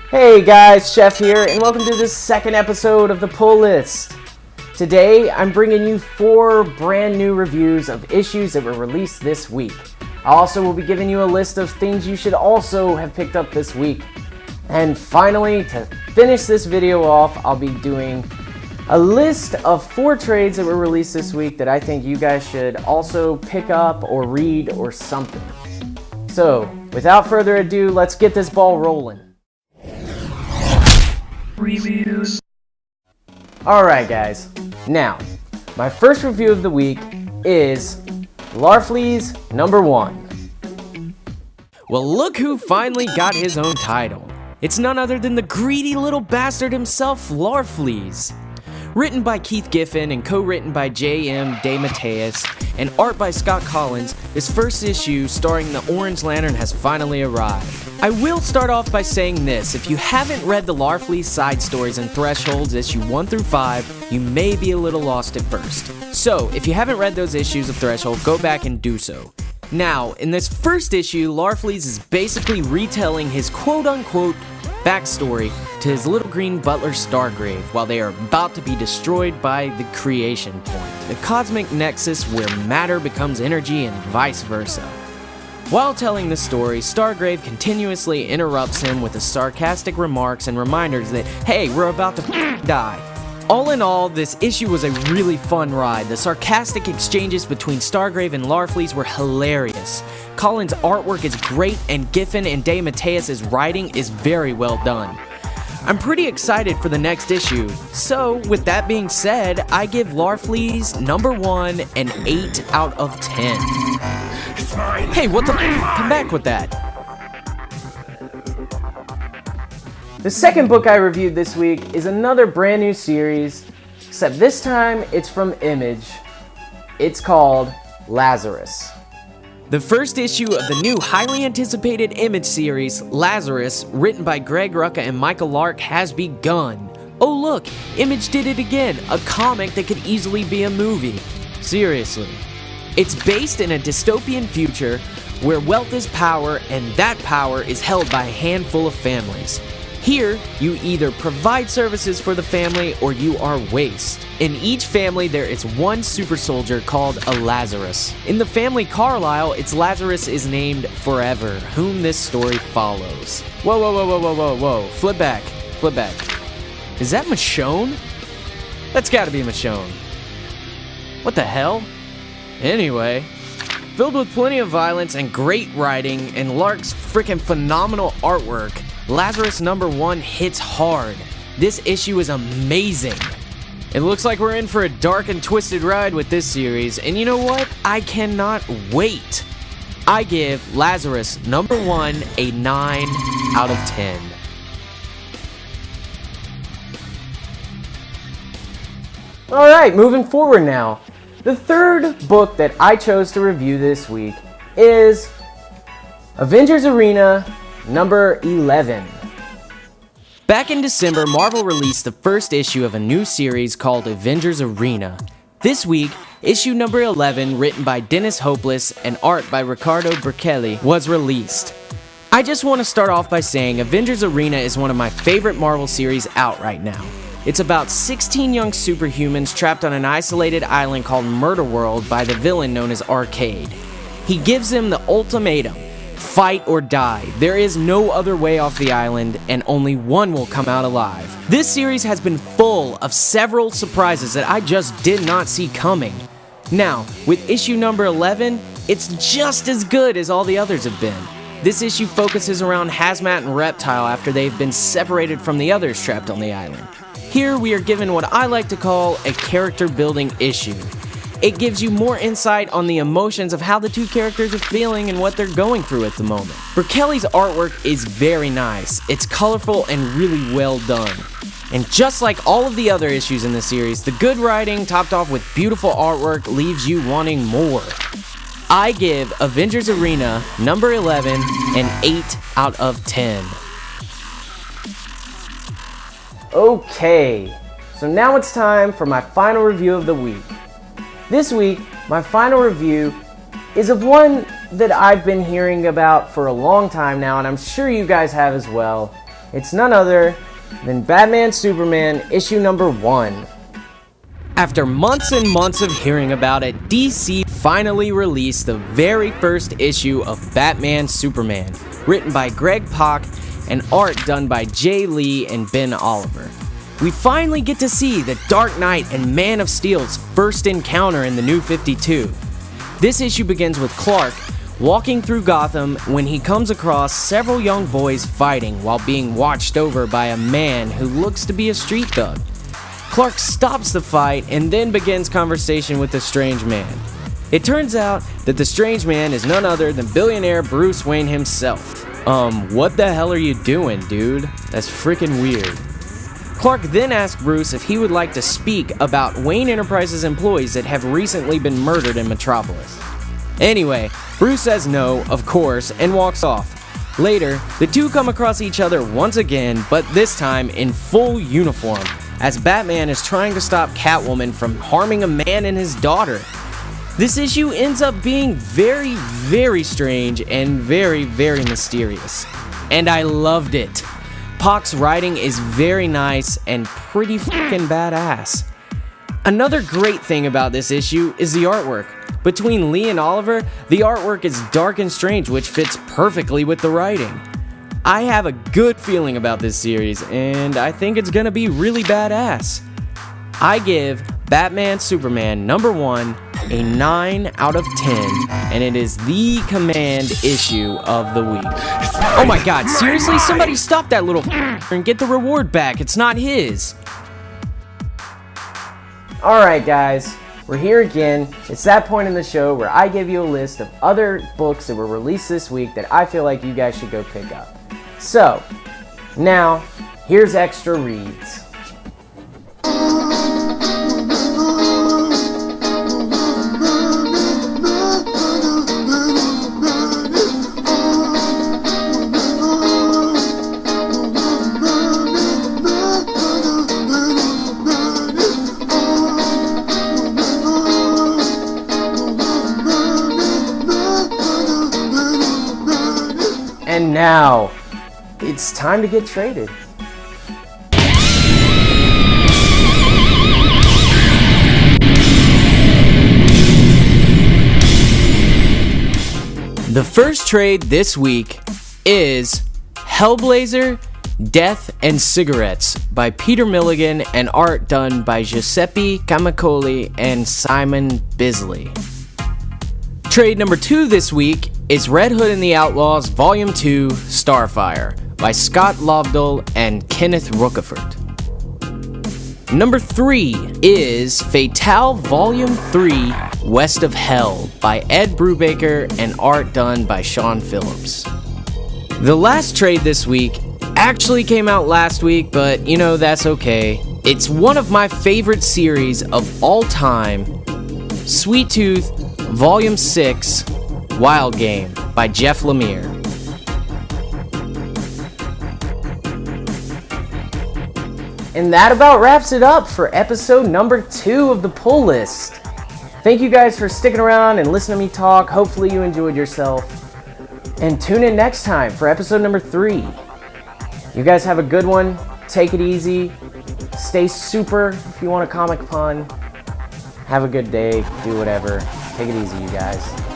Hey guys, Chef here, and welcome to the second episode of the Pull List. Today, I'm bringing you 4 brand new reviews of issues that were released this week. I also will be giving you a list of things you should also have picked up this week. And finally, to finish this video off, I'll be doing a list of 4 trades that were released this week that I think you guys should also pick up or read or something. So, without further ado, let's get this ball rolling. Reviews. Alright guys, now, my first review of the week is Larfleeze #1. Well, look who finally got his own title. It's none other than the greedy little bastard himself, Larfleeze. Written by Keith Giffen and co-written by J.M. DeMatteis and art by Scott Collins, this first issue starring the Orange Lantern has finally arrived. I will start off by saying this: if you haven't read the Larfleeze side stories and Thresholds issue 1 through 5, you may be a little lost at first. So, if you haven't read those issues of Threshold, go back and do so. Now, in this first issue, Larfleeze is basically retelling his quote-unquote backstory to his little green butler Stargrave while they are about to be destroyed by the Creation Point, the cosmic nexus where matter becomes energy and vice versa. While telling the story, Stargrave continuously interrupts him with his sarcastic remarks and reminders that, hey, we're about to die. All in all, this issue was a really fun ride. The sarcastic exchanges between Stargrave and Larfleeze were hilarious. Collins' artwork is great, and Giffen and DeMatteis' writing is very well done. I'm pretty excited for the next issue. So, with that being said, I give Larfleeze #1 an 8 out of 10. Hey, what the come back with that. The second book I reviewed this week is another brand new series, except this time it's from Image. It's called Lazarus. The first issue of the new highly anticipated Image series, Lazarus, written by Greg Rucka and Michael Lark, has begun. Oh look, Image did it again, a comic that could easily be a movie. Seriously. It's based in a dystopian future where wealth is power and that power is held by a handful of families. Here, you either provide services for the family or you are waste. In each family, there is one super soldier called a Lazarus. In the family Carlisle, its Lazarus is named Forever, whom this story follows. Whoa, whoa, whoa, whoa, whoa, whoa, whoa. Flip back. Flip back. Is that Michonne? That's gotta be Michonne. What the hell? Anyway, filled with plenty of violence and great writing and Lark's freaking phenomenal artwork, Lazarus #1 hits hard. This issue is amazing. It looks like we're in for a dark and twisted ride with this series, and you know what? I cannot wait. I give Lazarus #1 a 9 out of 10. Alright, moving forward now. The third book that I chose to review this week is Avengers Arena #11. Back in December, Marvel released the first issue of a new series called Avengers Arena. This week, issue #11, written by Dennis Hopeless and art by Riccardo Berkelli, was released. I just want to start off by saying Avengers Arena is one of my favorite Marvel series out right now. It's about 16 young superhumans trapped on an isolated island called Murder World by the villain known as Arcade. He gives them the ultimatum: fight or die. There is no other way off the island, and only one will come out alive. This series has been full of several surprises that I just did not see coming. Now, with issue #11, it's just as good as all the others have been. This issue focuses around Hazmat and Reptile after they've been separated from the others trapped on the island. Here we are given what I like to call a character building issue. It gives you more insight on the emotions of how the two characters are feeling and what they're going through at the moment. Berkelli's artwork is very nice. It's colorful and really well done. And just like all of the other issues in the series, the good writing topped off with beautiful artwork leaves you wanting more. I give Avengers Arena #11 an 8 out of 10. Okay, so now it's time for my final review of the week. This week, my final review is of one that I've been hearing about for a long time now, and I'm sure you guys have as well. It's none other than Batman Superman issue number 1. After months and months of hearing about it, DC finally released the very first issue of Batman Superman, written by Greg Pak and art done by Jay Lee and Ben Oliver. We finally get to see the Dark Knight and Man of Steel's first encounter in the New 52. This issue begins with Clark walking through Gotham when he comes across several young boys fighting while being watched over by a man who looks to be a street thug. Clark stops the fight and then begins conversation with the strange man. It turns out that the strange man is none other than billionaire Bruce Wayne himself. What the hell are you doing, dude? That's freaking weird. Clark then asks Bruce if he would like to speak about Wayne Enterprises employees that have recently been murdered in Metropolis. Anyway, Bruce says no, of course, and walks off. Later, the two come across each other once again, but this time in full uniform, as Batman is trying to stop Catwoman from harming a man and his daughter. This issue ends up being very, very strange and very, very mysterious. And I loved it. Pak's writing is very nice and pretty fucking badass. Another great thing about this issue is the artwork. Between Lee and Oliver, the artwork is dark and strange, which fits perfectly with the writing. I have a good feeling about this series, and I think it's gonna be really badass. I give Batman Superman number 1 a 9 out of 10, and it is the command issue of the week. Oh my god, seriously? Somebody stop that little and get the reward back. It's not his. Alright guys, we're here again. It's that point in the show where I give you a list of other books that were released this week that I feel like you guys should go pick up. So, now, here's extra reads. And now, it's time to get traded. The first trade this week is Hellblazer, Death and Cigarettes by Peter Milligan and art done by Giuseppe Camicoli and Simon Bisley. Trade number 2 this week is Red Hood and the Outlaws Volume 2 Starfire by Scott Lobdell and Kenneth Rookefort. Number 3 is Fatale Volume 3 West of Hell by Ed Brubaker and art done by Sean Phillips. The last trade this week actually came out last week, but you know, that's okay. It's one of my favorite series of all time, Sweet Tooth Volume 6 Wild Game by Jeff Lemire. And that about wraps it up for episode number 2 of the pull list. Thank you guys for sticking around and listening to me talk. Hopefully you enjoyed yourself. And tune in next time for episode number 3. You guys have a good one. Take it easy. Stay super if you want a comic pun. Have a good day. Do whatever. Take it easy, you guys.